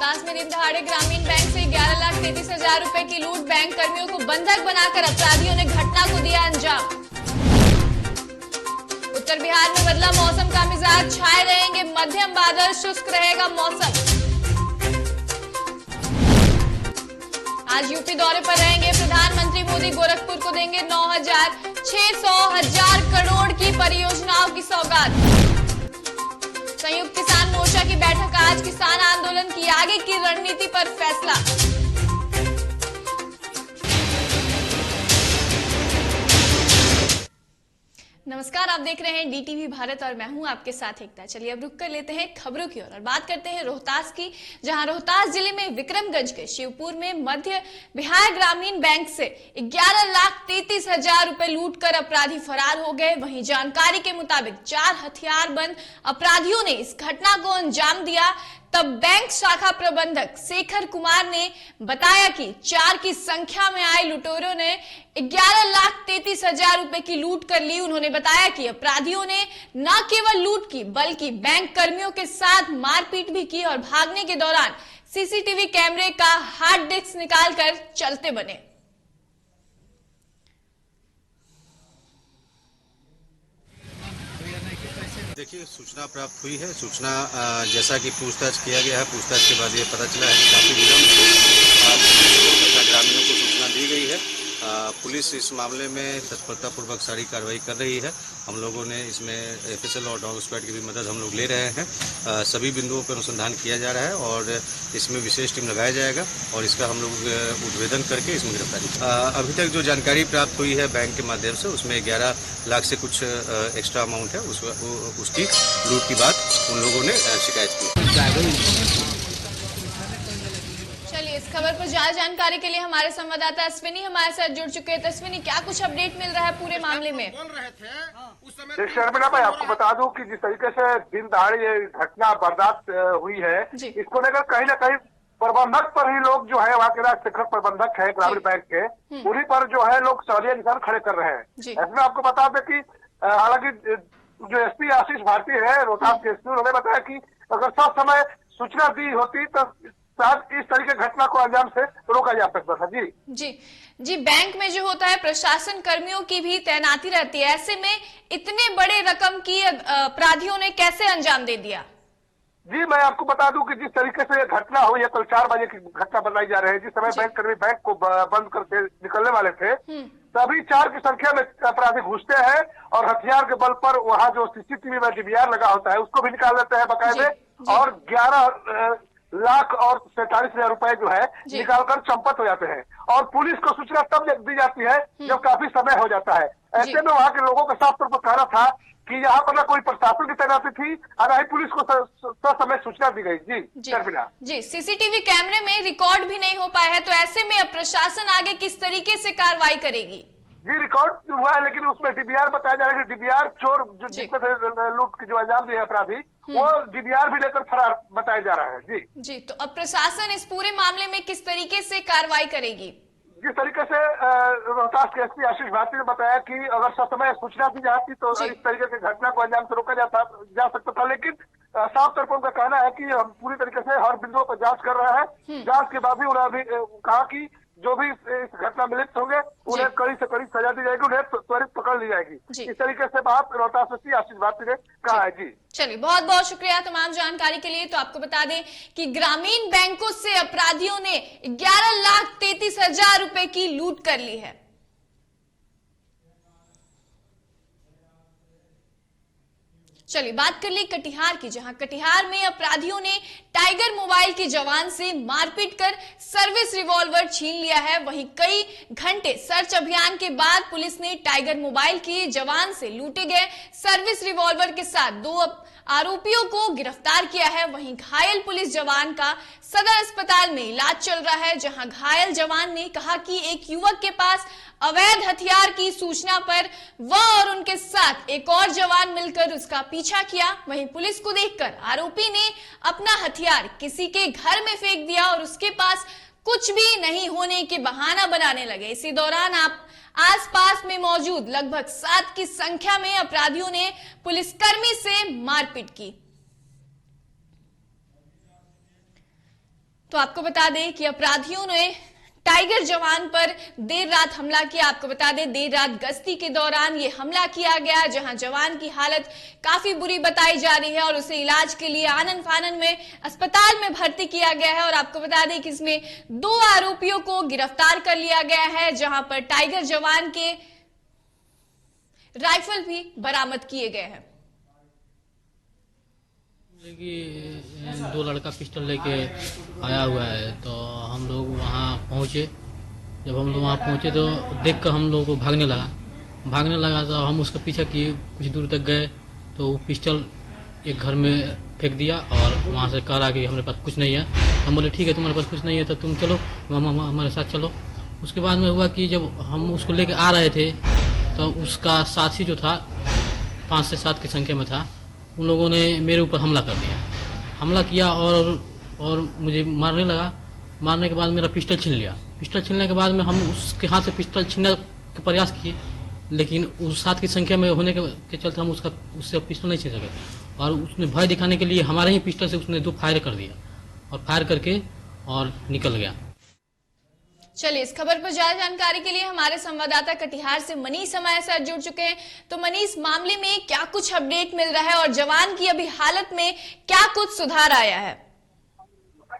रोहतास में दिन दहाड़े ग्रामीण बैंक से 11,33,000 रुपए की लूट। बैंक कर्मियों को बंधक बनाकर अपराधियों ने घटना को दिया अंजाम। उत्तर बिहार में बदला मौसम का मिजाज, छाए रहेंगे मध्यम बादल, शुष्क रहेगा मौसम। आज यूपी दौरे पर रहेंगे प्रधानमंत्री मोदी, गोरखपुर को देंगे 9,600 करोड़ की परियोजनाओं की सौगात। संयुक्त किसान मोर्चा की बैठक आज, किसान आंदोलन की आगे की रणनीति पर फैसला। नमस्कार, आप देख रहे हैं डीटीवी भारत और मैं हूं आपके साथ एकता। चलिए अब रुक कर लेते हैं खबरों की ओर और बात करते हैं रोहतास की, जहां रोहतास जिले में विक्रमगंज के शिवपुर में मध्य बिहार ग्रामीण बैंक से 11,33,000 रुपए लूट कर अपराधी फरार हो गए। वहीं जानकारी के मुताबिक 4 हथियारबंद अपराधियों ने इस घटना को अंजाम दिया। तब बैंक शाखा प्रबंधक शेखर कुमार ने बताया कि 4 की संख्या में आए लुटेरों ने 11,33,000 रुपए की लूट कर ली। उन्होंने बताया कि अपराधियों ने न केवल लूट की बल्कि बैंक कर्मियों के साथ मारपीट भी की और भागने के दौरान सीसीटीवी कैमरे का हार्ड डिस्क निकालकर चलते बने। देखिए, सूचना प्राप्त हुई है। सूचना जैसा कि पूछताछ किया गया है, पूछताछ के बाद ये पता चला है कि काफी विलंब से तथा ग्रामीणों को सूचना दी गई है। पुलिस इस मामले में तत्परतापूर्वक सारी कार्रवाई कर रही है। हम लोगों ने इसमें एफएसएल और डॉग स्क्वाड की भी मदद हम लोग ले रहे हैं। सभी बिंदुओं पर अनुसंधान किया जा रहा है और इसमें विशेष टीम लगाया जाएगा और इसका हम लोग उद्भेदन करके इसमें गिरफ्तारी। अभी तक जो जानकारी प्राप्त हुई है बैंक के माध्यम से, उसमें 11 लाख से कुछ एक्स्ट्रा अमाउंट है, उसकी लूट की बात उन लोगों ने शिकायत की। इस खबर पर ज्यादा जानकारी के लिए हमारे संवाददाता अश्विनी हमारे साथ जुड़ चुके हैं। अश्विनी, क्या कुछ अपडेट मिल रहा है पूरे मामले में? शर्मिला भाई, आपको बता दूं कि जिस तरीके से दिन दहाड़े ये घटना बर्दाश्त हुई है, इसको लेकर कहीं ना कहीं प्रबंधक पर ही लोग जो है, वहाँ के शेखर प्रबंधक है ग्रामीण बैंक के, उन्हीं पर जो है लोग सवालिया निशान खड़े कर रहे हैं। इसमें आपको बता दें कि हालांकि जो एसपी आशीष भारती है रोहतास के एसपी, उन्होंने बताया कि अगर सब समय सूचना दी होती तो शायद इस तरीके घटना को अंजाम से रोका जा सकता था। जी, बैंक में जो होता है प्रशासन कर्मियों की भी तैनाती रहती है, ऐसे में इतने बड़े रकम की अपराधियों ने कैसे अंजाम दे दिया? जी, मैं आपको बता दूं कि जिस तरीके से ये घटना हुई है, कल 4 बजे की घटना बताई जा रही है। जिस समय बैंक कर्मी बैंक को बंद करके निकलने वाले थे, तभी 4 की संख्या में अपराधी घुसते हैं और हथियार के बल पर वहाँ जो सीसीटीवी में डीवीआर लगा होता है उसको भी निकाल देते हैं बकायदे, और 11 लाख और 47,000 रुपए जो है निकालकर चंपत हो जाते हैं। और पुलिस को सूचना तब दी जाती है जब काफी समय हो जाता है। ऐसे में वहाँ के लोगों का साफ तौर पर कहना था कि यहाँ पर ना कोई प्रशासन की तैनाती थी और ना ही पुलिस को समय सूचना दी गई। जी, सीसीटीवी कैमरे में रिकॉर्ड भी नहीं हो पाया है, तो ऐसे में अब प्रशासन आगे किस तरीके से कार्रवाई करेगी? जी, रिकॉर्ड हुआ है, लेकिन उसमें डीवीआर बताया जा रहा है कि डीवीआर चोर जो जिसमें लूट की जो अंजाम दिए अपराधी, वो डीवीआर भी लेकर फरार बताया जा रहा है। जी, तो अब प्रशासन इस पूरे मामले में किस तरीके से कार्रवाई करेगी? जिस तरीके से रोहतास के एसपी आशीष भारती ने बताया कि अगर ससमय सूचना दी जाती तो इस तरीके से घटना को अंजाम से रोका जा सकता था, लेकिन साफ तौर पर उनका कहना है कि हम पूरी तरीके से हर बिंदुओं पर जांच कर रहे हैं। जांच के बाद भी उन्होंने कहा कि जो भी इस घटना में लिप्त होंगे उन्हें कड़ी से कड़ी सजा दी जाएगी, उन्हें त्वरित पकड़ ली जाएगी। इस तरीके से बात रोहतास एसपी आशीष भारती ने कहा है। जी, चलिए, बहुत बहुत शुक्रिया तमाम जानकारी के लिए। तो आपको बता दें कि ग्रामीण बैंकों से अपराधियों ने 11,33,000 रुपए की लूट कर ली है। चलिए बात कर ली कटिहार की, जहां कटिहार में अपराधियों ने टाइगर मोबाइल के जवान से मारपीट कर सर्विस रिवॉल्वर छीन लिया है। वहीं कई घंटे सर्च अभियान के बाद पुलिस ने टाइगर मोबाइल के जवान से लूटे गए सर्विस रिवॉल्वर के साथ 2 आरोपियों को गिरफ्तार किया है। वहीं घायल पुलिस जवान का सदर अस्पताल में इलाज चल रहा है, जहां घायल जवान ने कहा कि एक युवक के पास अवैध हथियार की सूचना पर वह और उनके साथ एक और जवान मिलकर उसका पीछा किया। वहीं पुलिस को देखकर आरोपी ने अपना हथियार किसी के घर में फेंक दिया और उसके पास कुछ भी नहीं होने के बहाना बनाने लगे। इसी दौरान आसपास में मौजूद लगभग 7 की संख्या में अपराधियों ने पुलिसकर्मी से मारपीट की। तो आपको बता दें कि अपराधियों ने टाइगर जवान पर देर रात हमला किया। आपको बता दें देर रात गश्ती के दौरान ये हमला किया गया, जहां जवान की हालत काफी बुरी बताई जा रही है और उसे इलाज के लिए आनन फानन में अस्पताल में भर्ती किया गया है। और आपको बता दें कि इसमें 2 आरोपियों को गिरफ्तार कर लिया गया है, जहां पर टाइगर जवान के राइफल भी बरामद किए गए हैं। कि 2 लड़का पिस्टल लेके आया हुआ है, तो हम लोग वहाँ पहुँचे। जब हम लोग वहाँ पहुँचे तो देखकर हम लोग को भागने लगा तो हम उसका पीछा किए। कुछ दूर तक गए तो वो पिस्टल एक घर में फेंक दिया और वहाँ से कह रहा कि हमारे पास कुछ नहीं है। हम बोले ठीक है, तुम्हारे पास कुछ नहीं है तो तुम चलो हमारे साथ चलो। उसके बाद में हुआ कि जब हम उसको लेके आ रहे थे तो उसका साथी जो था 5 से 7 की संख्या में था, उन लोगों ने मेरे ऊपर हमला किया और मुझे मारने लगा। मारने के बाद मेरा पिस्टल छीन लिया। पिस्टल छीनने के बाद में हम उसके हाथ से पिस्टल छीनने का प्रयास किए, लेकिन उस 7 की संख्या में होने के चलते हम उससे पिस्टल नहीं छीन सके। और उसने भय दिखाने के लिए हमारे ही पिस्टल से उसने 2 फायर कर दिया और फायर करके और निकल गया। चलिए, इस खबर पर ज्यादा जानकारी के लिए हमारे संवाददाता कटिहार से मनीष हमारे साथ जुड़ चुके हैं। तो मनीष, मामले में क्या कुछ अपडेट मिल रहा है और जवान की अभी हालत में क्या कुछ सुधार आया है?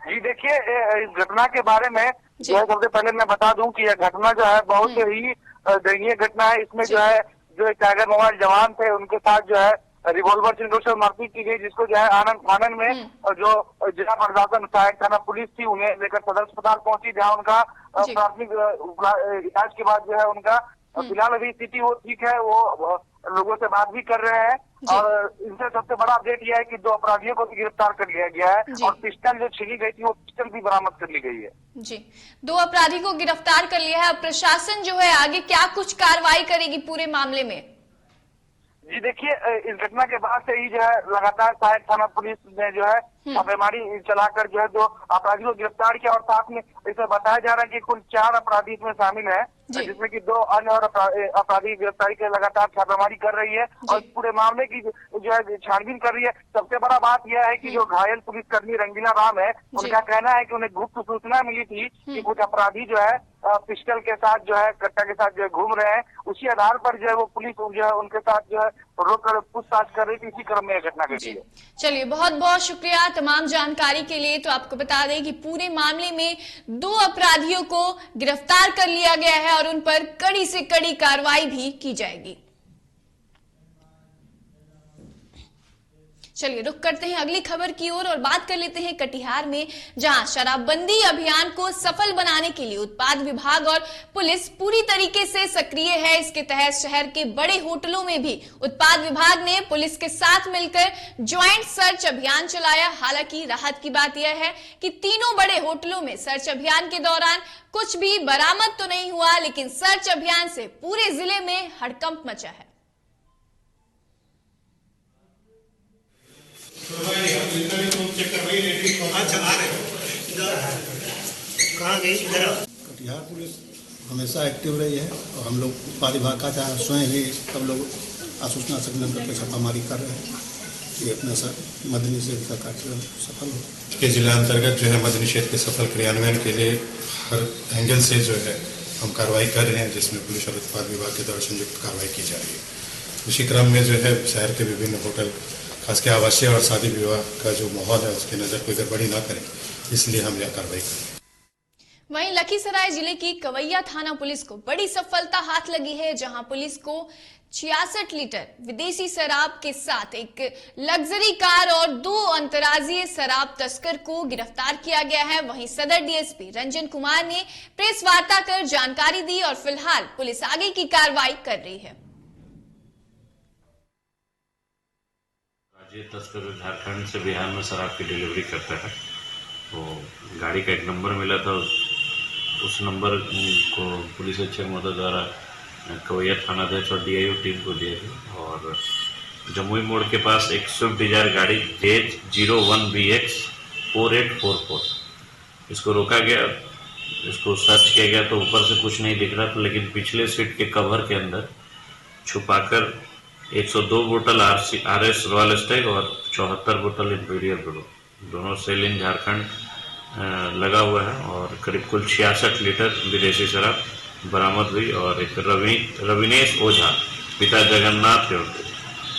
जी देखिए, इस घटना के बारे में जो है सबसे पहले मैं बता दूं कि यह घटना जो है बहुत ही दयनीय घटना है। इसमें जो है जो टाइगर मोबाइल जवान थे उनके साथ जो है रिवॉल्वर से मारपीट की गई, जिसको जो है आनंद फानन में जो जिला प्रशासन सहायक थाना पुलिस थी उन्हें लेकर सदर अस्पताल पहुंची, जहां उनका प्राथमिक इलाज के बाद जो है उनका फिलहाल अभी स्थिति वो ठीक है। वो लोगों से बात भी कर रहे हैं और इनसे सबसे बड़ा अपडेट यह है कि 2 अपराधियों को भी गिरफ्तार कर लिया गया है और पिस्टल जो छीनी गई थी वो पिस्टल भी बरामद कर ली गई है। जी, 2 अपराधी को गिरफ्तार कर लिया है। अब प्रशासन जो है आगे क्या कुछ कार्रवाई करेगी पूरे मामले में? जी देखिए, इस घटना के बाद से ही जो है लगातार सहायक थाना पुलिस ने जो है छापेमारी चलाकर जो है 2 अपराधियों को गिरफ्तार किया और साथ में इसे बताया जा रहा है कि कुल 4 अपराधी इसमें शामिल है, जिसमें कि 2 अन्य और अपराधी की गिरफ्तारी के लगातार छापेमारी कर रही है और पूरे मामले की जो है छानबीन कर रही है। सबसे बड़ा बात यह है कि जो घायल पुलिसकर्मी रंगीला राम है, उनका कहना है कि उन्हें गुप्त सूचना मिली थी कि कुछ अपराधी जो है पिस्टल के साथ जो है कट्टा के साथ जो है घूम रहे हैं। उसी आधार पर जो है वो पुलिस जो है उनके साथ जो है रोककर पूछताछ कर रही थी। इसी क्रम में घटना घटी है। चलिए, बहुत बहुत शुक्रिया तमाम जानकारी के लिए। तो आपको बता दें कि पूरे मामले में 2 अपराधियों को गिरफ्तार कर लिया गया है और उन पर कड़ी से कड़ी कार्रवाई भी की जाएगी। चलिए, रुक करते हैं अगली खबर की ओर और बात कर लेते हैं कटिहार में, जहां शराबबंदी अभियान को सफल बनाने के लिए उत्पाद विभाग और पुलिस पूरी तरीके से सक्रिय है। इसके तहत शहर के बड़े होटलों में भी उत्पाद विभाग ने पुलिस के साथ मिलकर ज्वाइंट सर्च अभियान चलाया। हालांकि राहत की बात यह है कि तीनों बड़े होटलों में सर्च अभियान के दौरान कुछ भी बरामद तो नहीं हुआ, लेकिन सर्च अभियान से पूरे जिले में हड़कंप मचा है। कटिहार पुलिस हमेशा एक्टिव रही है और हम लोग उत्पाद विभाग का चाहे स्वयं ही सब लोग आसूचना संकलन करके छापामारी कर रहे हैं कि अपना मद्य निषेध का कार्यक्रम सफल हो। के जिला अंतर्गत जो है मद्य निषेध के सफल क्रियान्वयन के लिए हर एंगल से जो है हम कार्रवाई कर रहे हैं, जिसमें पुलिस और उत्पाद विभाग के द्वारा संयुक्त कार्रवाई की जा रही है। उसी क्रम में जो है शहर के विभिन्न होटल, खासकर आवासीय और शादी विवाह का जो माहौल है उसकी नजर कोई गड़बड़ी ना करें, इसलिए हम यह कार्रवाई कर रहे हैं। वहीं लखीसराय जिले की कवैया थाना पुलिस को बड़ी सफलता हाथ लगी है, जहां पुलिस को 66 लीटर विदेशी शराब के साथ एक लग्जरी कार और 2 अंतर्राज्यीय शराब तस्कर को गिरफ्तार किया गया है। वहीं सदर डीएसपी रंजन कुमार ने प्रेस वार्ता कर जानकारी दी और फिलहाल पुलिस आगे की कार्रवाई कर रही है। ये तस्कर झारखंड से बिहार में शराब की डिलीवरी करता है, तो गाड़ी का एक नंबर मिला था। उस नंबर को पुलिस अधीक्षक महोदय द्वारा कवैया थानाध्यक्ष और डीआईओ टीम को दिया गया और जमुई मोड़ के पास एक स्विफ्ट डिजायर गाड़ी J01BX 4844 इसको रोका गया। इसको सर्च किया गया तो ऊपर से कुछ नहीं दिख रहा था, लेकिन पिछले सीट के कवर के अंदर छुपाकर 102 बोतल RS रॉयल स्टैग और 74 बोतल इंपीरियल ब्लू, दोनों सेल इन झारखंड लगा हुआ है और करीब कुल 66 लीटर विदेशी शराब बरामद हुई और एक रविनेश ओझा पिता जगन्नाथ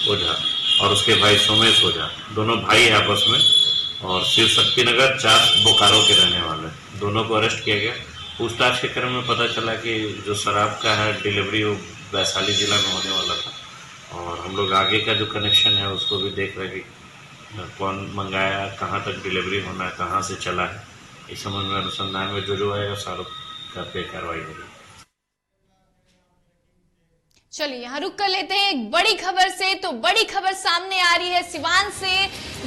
ओझा और उसके भाई सोमेश ओझा, दोनों भाई है आपस में और शिव शक्तिनगर 4 बोकारो के रहने वाले, दोनों को अरेस्ट किया गया। पूछताछ के क्रम में पता चला कि जो शराब का है डिलीवरी वो वैशाली जिला में होने वाला था और हम लोग आगे का जो कनेक्शन है उसको भी देख रहे हैं कि कौन मंगाया, कहाँ तक डिलीवरी होना है, कहाँ से चला है। इस संबंध में अनुसंधान में जो आएगा सारों पे कार्रवाई होगी। चलिए यहाँ रुक कर लेते हैं एक बड़ी खबर से। तो बड़ी खबर सामने आ रही है सिवान से,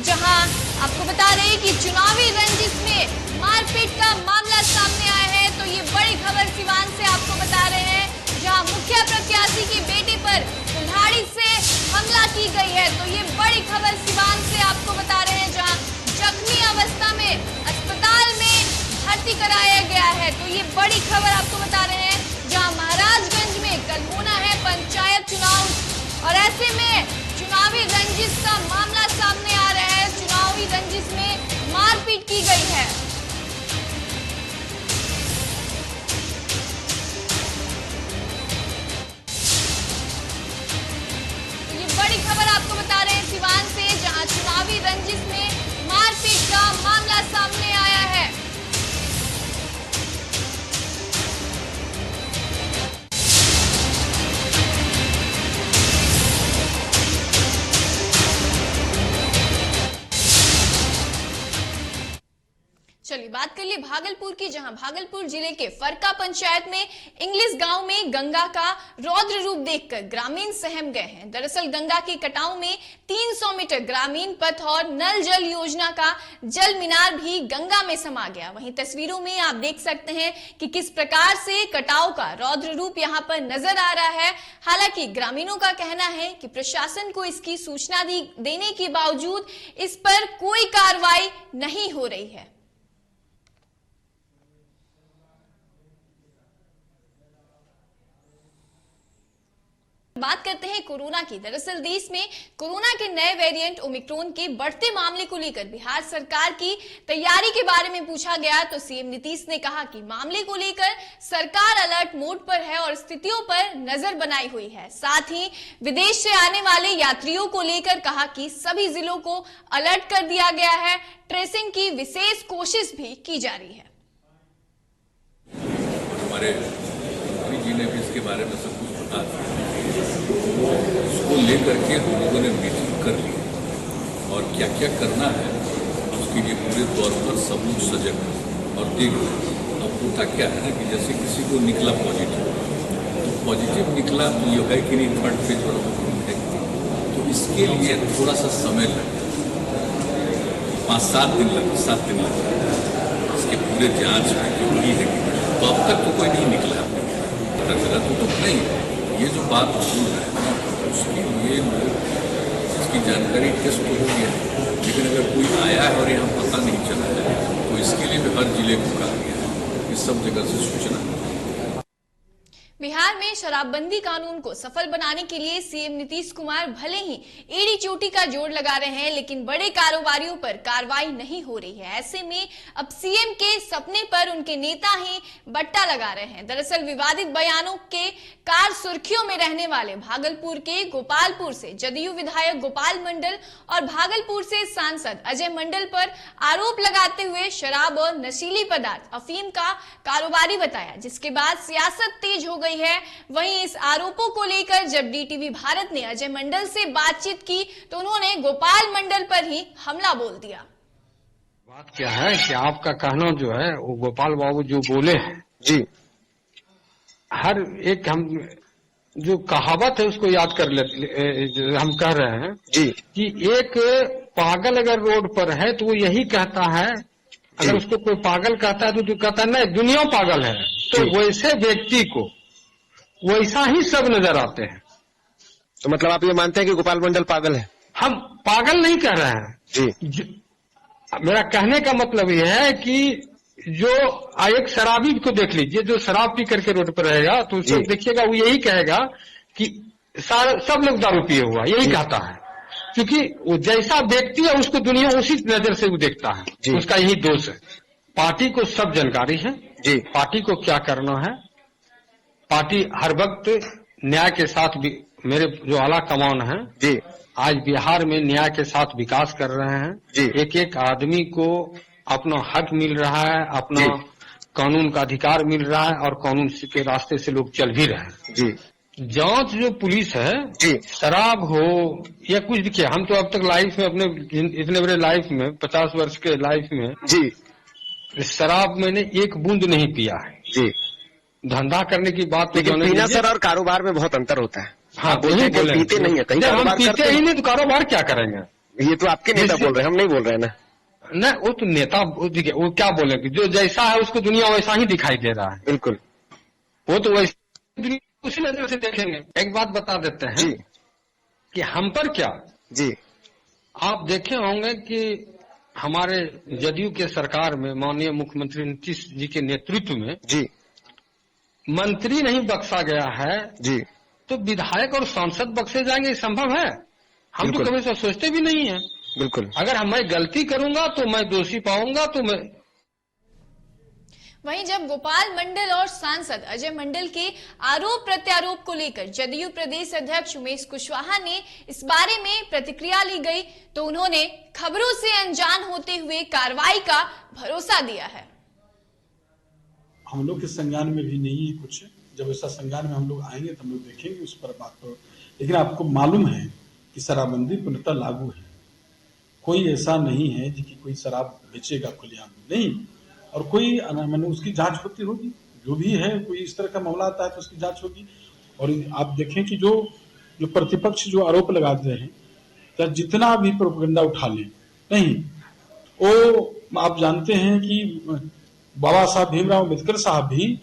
जहां आपको बता रहे हैं कि चुनावी रंजिश में मारपीट का मामला सामने आया है। तो ये बड़ी खबर सिवान से आपको बता रहे हैं, जहां मुखिया प्रत्याशी की बेटे पर कुल्हाड़ी से हमला की गई है। तो ये बड़ी खबर सिवान से आपको बता रहे हैं, जहां जख्मी अवस्था में अस्पताल में भर्ती कराया गया है। तो ये बड़ी खबर आपको बता रहे हैं, जहां महाराजगंज में कल होना है पंचायत चुनाव और ऐसे में चुनावी रंजिश का मामला सामने आ रहा है। चुनावी रंजिश में मारपीट की गई है। तो ये बड़ी खबर आपको बता रहे हैं सिवान से, जहां चुनावी रंजिश में मारपीट का मामला सामने आया है। चलिए बात कर लिए भागलपुर की, जहां भागलपुर जिले के फरका पंचायत में इंग्लिश गांव में गंगा का रौद्र रूप देखकर ग्रामीण सहम गए हैं। दरअसल गंगा के कटाव में 300 मीटर ग्रामीण पथ और नल जल योजना का जल मीनार भी गंगा में समा गया। वहीं तस्वीरों में आप देख सकते हैं कि किस प्रकार से कटाव का रौद्र रूप यहां पर नजर आ रहा है। हालांकि ग्रामीणों का कहना है कि प्रशासन को इसकी सूचना देने के बावजूद इस पर कोई कार्रवाई नहीं हो रही है। बात करते हैं कोरोना की। दरअसल देश में कोरोना के नए वेरिएंट ओमिक्रॉन के बढ़ते मामले को लेकर बिहार सरकार की तैयारी के बारे में पूछा गया तो सीएम नीतीश ने कहा कि मामले को लेकर सरकार अलर्ट मोड पर है और स्थितियों पर नजर बनाई हुई है। साथ ही विदेश से आने वाले यात्रियों को लेकर कहा कि सभी जिलों को अलर्ट कर दिया गया है। ट्रेसिंग की विशेष कोशिश भी की जा रही है। हमारे जी ने भी इसके बारे में सब कुछ बता दिया, इसको लेकर के हम लोगों ने मीटिंग कर ली और क्या क्या करना है उसके लिए पूरे तौर पर सब लोग सजग हैं और देख रहे। अब होता क्या है ना कि जैसे किसी को निकला पॉजिटिव, तो पॉजिटिव निकला तो ये है कि नहीं थर्ड फेज वाला है, तो इसके लिए थोड़ा सा समय लगता है, 5-7 दिन लगता है इसके पूरे जांच में जो भी है। तो अब तक तो कोई नहीं निकला, पता चला तो नहीं। ये जो बात बोल रहे हैं ना, उसके लिए लोग इसकी जानकारी टेस्ट तो हो गया, लेकिन अगर कोई आया है और यहाँ पता नहीं चला है तो इसके लिए भी हर जिले को कहा गया है, इस सब जगह से सूचना। बिहार में शराबबंदी कानून को सफल बनाने के लिए सीएम नीतीश कुमार भले ही एड़ी चोटी का जोर लगा रहे हैं, लेकिन बड़े कारोबारियों पर कार्रवाई नहीं हो रही है। ऐसे में अब सीएम के सपने पर उनके नेता ही बट्टा लगा रहे हैं। दरअसल विवादित बयानों के कार सुर्खियों में रहने वाले भागलपुर के गोपालपुर से जदयू विधायक गोपाल मंडल और भागलपुर से सांसद अजय मंडल पर आरोप लगाते हुए शराब और नशीली पदार्थ अफीम का कारोबारी बताया, जिसके बाद सियासत तेज हो गई है। वहीं इस आरोपों को लेकर जब डीटीवी भारत ने अजय मंडल से बातचीत की तो उन्होंने गोपाल मंडल पर ही हमला बोल दिया। बात क्या है कि आपका कहना जो है वो गोपाल बाबू जो बोले हैं जी, हर एक हम जो कहावत है उसको याद कर लेते, हम कह रहे हैं जी कि एक पागल अगर रोड पर है तो वो यही कहता है, अगर उसको कोई पागल कहता है तो कहता है नहीं दुनिया पागल है। तो वैसे व्यक्ति को वैसा ही सब नजर आते हैं। तो मतलब आप ये मानते हैं कि गोपाल मंडल पागल है? हम पागल नहीं कह रहे हैं जी, मेरा कहने का मतलब यह है कि जो एक शराबी को देख लीजिए, जो शराब पी करके रोड पर रहेगा तो उसको देखिएगा वो यही कहेगा कि सब लोग दारू पिए हुआ, यही कहता है, क्योंकि वो जैसा व्यक्ति है उसको दुनिया उसी नजर से वो देखता है, उसका यही दोष है। पार्टी को सब जानकारी है जी, पार्टी को क्या करना है। पार्टी हर वक्त न्याय के साथ भी, मेरे जो आला कमान है जी, आज बिहार में न्याय के साथ विकास कर रहे हैं जी। एक एक आदमी को अपना हक मिल रहा है, अपना कानून का अधिकार मिल रहा है और कानून के रास्ते से लोग चल भी रहे हैं जी। जांच जो पुलिस है जी, शराब हो या कुछ, देखिए हम तो अब तक लाइफ में अपने इतने बड़े लाइफ में 50 वर्ष के लाइफ में जी शराब मैंने एक बूंद नहीं पिया है जी। धंधा करने की बात तो पीना सर और कारोबार में बहुत अंतर होता है। हाँ, वही बोले, पीते नहीं है, कहीं हम पीते ही नहीं तो कारोबार क्या करेंगे। ये तो आपके नेता बोल रहे हैं, हम नहीं बोल रहे हैं ना। न वो तो नेता, देखिए वो क्या बोले, जो जैसा है उसको दुनिया वैसा ही दिखाई दे रहा है। बिल्कुल, वो तो वैसे दुनिया उसी नजर से देखेंगे। एक बात बता देते हैं जी कि हम पर क्या जी, आप देखे होंगे कि हमारे जदयू के सरकार में माननीय मुख्यमंत्री नीतीश जी के नेतृत्व में जी मंत्री नहीं बख्शा गया है जी, तो विधायक और सांसद बख्शे जाएंगे, संभव है? हम तो कभी सोचते भी नहीं है। बिल्कुल, अगर मैं गलती करूंगा तो मैं दोषी पाऊंगा तो मैं। वहीं जब गोपाल मंडल और सांसद अजय मंडल के आरोप प्रत्यारोप को लेकर जदयू प्रदेश अध्यक्ष उमेश कुशवाहा ने इस बारे में प्रतिक्रिया ली गई, तो उन्होंने खबरों से अनजान होते हुए कार्रवाई का भरोसा दिया है। हम लोग के संज्ञान में भी नहीं है कुछ, जब ऐसा संज्ञान में हम लोग आएंगे तो हम लोग देखेंगे उस पर बात को। लेकिन आपको मालूम है कि शराबबंदी पूर्णतः लागू है, कोई ऐसा नहीं है कि कोई शराब बेचेगा खुलेआम, नहीं। और कोई मैंने उसकी जांच होती होगी, जो भी है, कोई इस तरह का मामला आता है तो उसकी जांच होगी। और आप देखें कि जो प्रतिपक्ष जो आरोप लगाते हैं, तो जितना भी प्रोपेगेंडा उठा ले, नहीं, वो आप जानते हैं कि बाबा साहब भीमराव अम्बेडकर साहब भी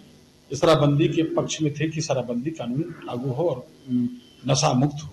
शराबबंदी के पक्ष में थे कि शराबबंदी कानून लागू हो और नशा मुक्त हो।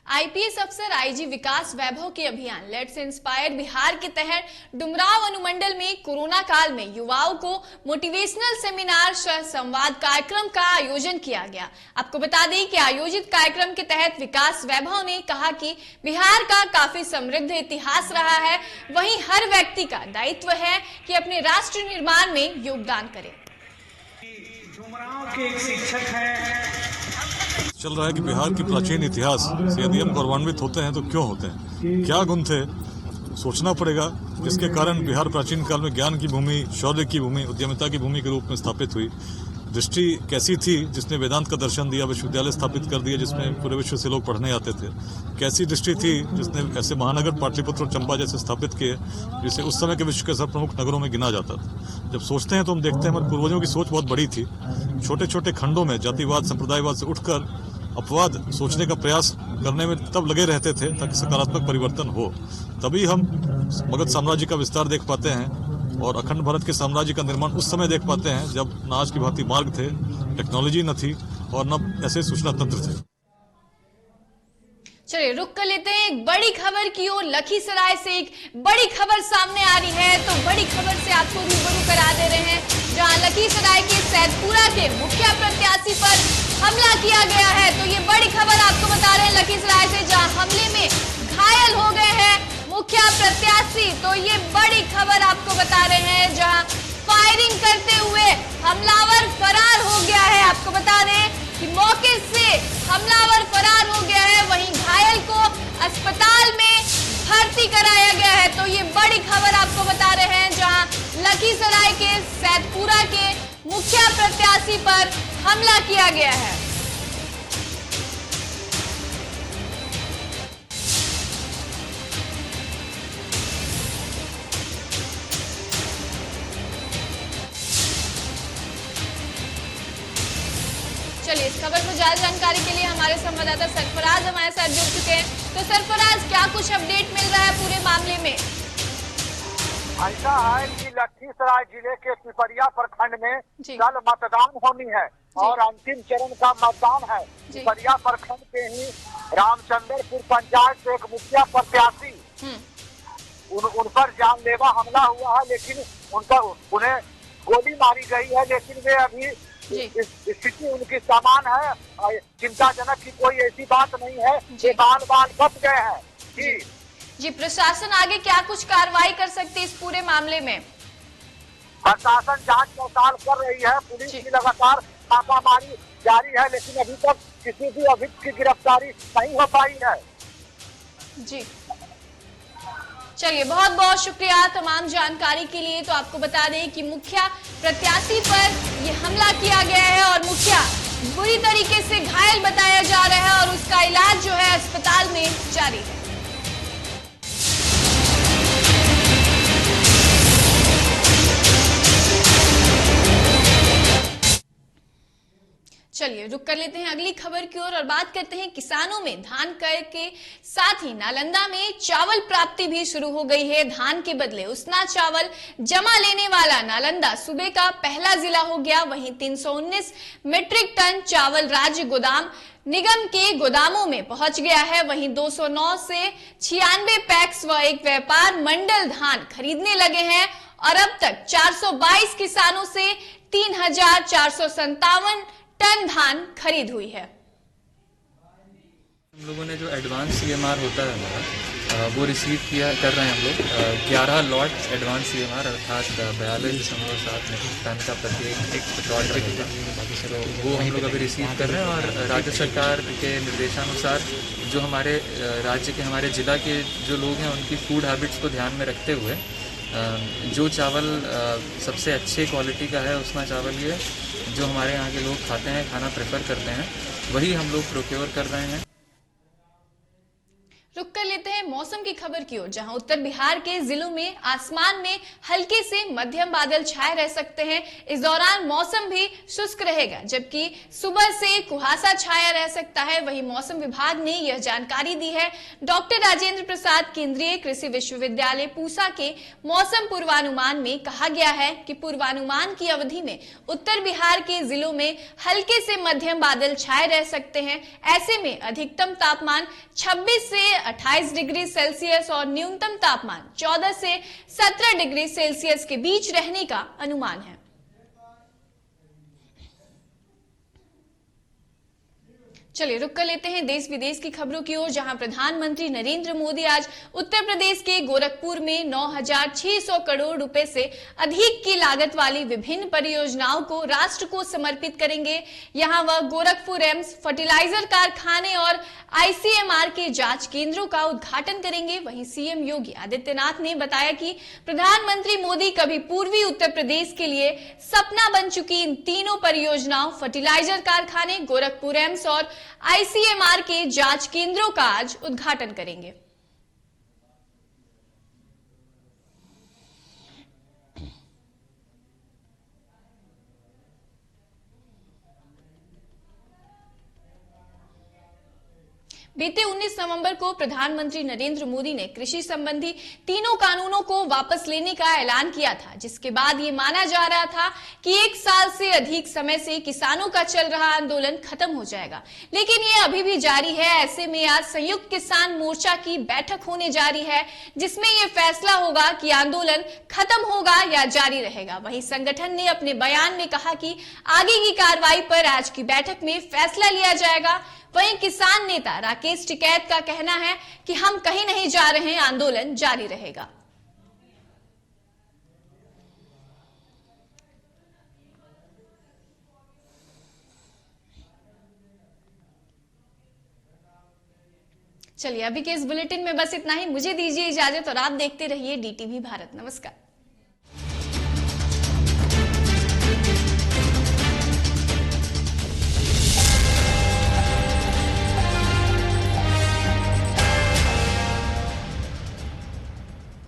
आईपीएस अफसर आईजी विकास वैभव के अभियान लेट्स इंस्पायर बिहार के तहत डुमराव अनुमंडल में कोरोना काल में युवाओं को मोटिवेशनल सेमिनार सह संवाद कार्यक्रम का आयोजन किया गया। आपको बता दें कि आयोजित कार्यक्रम के तहत विकास वैभव ने कहा कि बिहार का काफी समृद्ध इतिहास रहा है, वहीं हर व्यक्ति का दायित्व है कि अपने राष्ट्र निर्माण में योगदान करे। डुमराव के एक शिक्षक हैं, चल रहा है कि बिहार की प्राचीन इतिहास से यदि हम गौरवान्वित होते हैं तो क्यों होते हैं, क्या गुण थे, सोचना पड़ेगा, जिसके कारण बिहार प्राचीन काल में ज्ञान की भूमि, शौर्य की भूमि, उद्यमिता की भूमि के रूप में स्थापित हुई। दृष्टि कैसी थी जिसने वेदांत का दर्शन दिया, विश्वविद्यालय स्थापित कर दिए जिसमें पूरे विश्व से लोग पढ़ने आते थे। कैसी दृष्टि थी जिसने ऐसे महानगर पाटलिपुत्र और चंपा जैसे स्थापित किए, जिसे उस समय के विश्व के सब प्रमुख नगरों में गिना जाता था। जब सोचते हैं तो हम देखते हैं हमारे पूर्वजों की सोच बहुत बड़ी थी। छोटे छोटे खंडों में जातिवाद, संप्रदायवाद से उठकर अपवाद सोचने का प्रयास करने में तब लगे रहते थे ताकि सकारात्मक परिवर्तन हो। तभी हम मगध साम्राज्य का विस्तार देख पाते हैं और अखंड भारत के साम्राज्य का निर्माण उस समय देख पाते हैं जब न आज की भांति मार्ग थे, टेक्नोलॉजी न थी और न ऐसे सूचना तंत्र थे। चलिए रुक कर लेते हैं एक बड़ी खबर की ओर। लखीसराय से एक बड़ी खबर सामने आ रही है, तो बड़ी खबर से आपको रूबरू करा दे रहे हैं, जहां लखीसराय के सैदपुरा के मुखिया प्रत्याशी पर हमला किया गया है। तो ये बड़ी खबर आपको बता रहे हैं लखीसराय से, जहां हमले में घायल हो गए हैं मुखिया प्रत्याशी। तो ये बड़ी खबर आपको बता रहे हैं, जहां फायरिंग करते हुए हमलावर फरार हो गया है। आपको बता दें कि मौके से हमलावर फरार हो गया है, वहीं घायल को अस्पताल में भर्ती कराया गया है। तो ये बड़ी खबर आपको बता रहे हैं, जहां लखीसराय के सैदपुरा के मुखिया प्रत्याशी पर हमला किया गया है। चलिए इस खबर को ज्यादा जानकारी के लिए हमारे संवाददाता सरफराज हमारे साथ जुड़ चुके हैं। तो सरफराज, क्या कुछ अपडेट मिल रहा है पूरे मामले में? ऐसा है कि लखीसराय जिले के पिपरिया प्रखंड में कल मतदान होनी है और अंतिम चरण का मतदान है। पिपरिया प्रखंड के ही रामचंद्रपुर पंचायत से एक मुखिया प्रत्याशी उन पर जानलेवा हमला हुआ है, लेकिन उन्हें गोली मारी गई है, लेकिन वे अभी स्थिति उनकी समान है। चिंताजनक की कोई ऐसी बात नहीं है, ये बाल बच गए हैं जी। जी, प्रशासन आगे क्या कुछ कार्रवाई कर सकती है इस पूरे मामले में? प्रशासन जांच पड़ताल कर रही है, पुलिस की लगातार छापामारी जारी है, लेकिन अभी तक किसी भी अभियुक्त की गिरफ्तारी नहीं हो पाई है। जी, चलिए, बहुत बहुत शुक्रिया तमाम जानकारी के लिए। तो आपको बता दें कि मुखिया प्रत्याशी पर ये हमला किया गया है और मुखिया बुरी तरीके से घायल बताया जा रहा है और उसका इलाज जो है अस्पताल में जारी है। चलिए, रुक कर लेते हैं अगली खबर की ओर और बात करते हैं किसानों में धान कर के साथ ही नालंदा में चावल प्राप्ति भी शुरू हो गई है। धान के बदले उसना चावल जमा लेने वाला नालंदा सूबे का पहला जिला हो गया। वहीं 319 मीट्रिक टन चावल राज्य गोदाम निगम के गोदामों में पहुंच गया है। वहीं 209 से 96 पैक्स व एक व्यापार मंडल धान खरीदने लगे हैं और अब तक 422 किसानों से 3457 टन धान खरीद हुई है। हम लोगों ने जो एडवांस सीएमआर होता है हमारा वो रिसीव कर रहे हैं हम लोग 11 लॉट एडवांस सीएमआर अर्थात 42.7 मीट्रिक टन का प्रत्येक एक लॉट रहेगा। तो वो हम लोग अभी रिसीव कर रहे हैं और राज्य सरकार के निर्देशानुसार जो हमारे राज्य के हमारे जिला के जो लोग हैं उनकी फूड हैबिट्स को ध्यान में रखते हुए जो चावल सबसे अच्छे क्वालिटी का है उसना चावल ये जो हमारे यहाँ के लोग खाते हैं, खाना प्रेफर करते हैं, वही हम लोग प्रोक्योर कर रहे हैं। रुक कर लेते हैं मौसम की खबर की ओर, जहां उत्तर बिहार के जिलों में आसमान में हल्के से मध्यम बादल छाए रह सकते हैं। इस दौरान मौसम भी शुष्क रहेगा, जबकि सुबह से कुहासा छाया रह सकता है। वहीं मौसम विभाग ने यह जानकारी दी है। डॉक्टर राजेंद्र प्रसाद केंद्रीय कृषि विश्वविद्यालय पूसा के मौसम पूर्वानुमान में कहा गया है कि पूर्वानुमान की अवधि में उत्तर बिहार के जिलों में हल्के से मध्यम बादल छाए रह सकते हैं। ऐसे में अधिकतम तापमान 26 से 28 डिग्री सेल्सियस और न्यूनतम तापमान 14 से 17 डिग्री सेल्सियस के बीच रहने का अनुमान है। चलिए, रुक कर लेते हैं देश विदेश की खबरों की ओर, जहां प्रधानमंत्री नरेंद्र मोदी आज उत्तर प्रदेश के गोरखपुर में 9,600 करोड़ रुपए से अधिक की लागत वाली विभिन्न परियोजनाओं को राष्ट्र को समर्पित करेंगे। यहां वह गोरखपुर एम्स, फर्टिलाइजर कारखाने और आईसीएमआर के जांच केंद्रों का उद्घाटन करेंगे। वहीं सीएम योगी आदित्यनाथ ने बताया कि प्रधानमंत्री मोदी कभी पूर्वी उत्तर प्रदेश के लिए सपना बन चुकी इन तीनों परियोजनाओं फर्टिलाइजर कारखाने, गोरखपुर एम्स और आईसीएमआर के जांच केंद्रों का आज उद्घाटन करेंगे। बीते 19 नवंबर को प्रधानमंत्री नरेंद्र मोदी ने कृषि संबंधी तीनों कानूनों को वापस लेने का ऐलान किया था, जिसके बाद ये माना जा रहा था कि 1 साल से अधिक समय से किसानों का चल रहा आंदोलन खत्म हो जाएगा, लेकिन ये अभी भी जारी है। ऐसे में आज संयुक्त किसान मोर्चा की बैठक होने जा रही है, जिसमें यह फैसला होगा कि आंदोलन खत्म होगा या जारी रहेगा। वहीं संगठन ने अपने बयान में कहा कि आगे की कार्रवाई पर आज की बैठक में फैसला लिया जाएगा। वहीं किसान नेता राकेश टिकैत का कहना है कि हम कहीं नहीं जा रहे हैं, आंदोलन जारी रहेगा। चलिए, अभी के इस बुलेटिन में बस इतना ही। मुझे दीजिए इजाजत और आप देखते रहिए डीटीवी भारत। नमस्कार।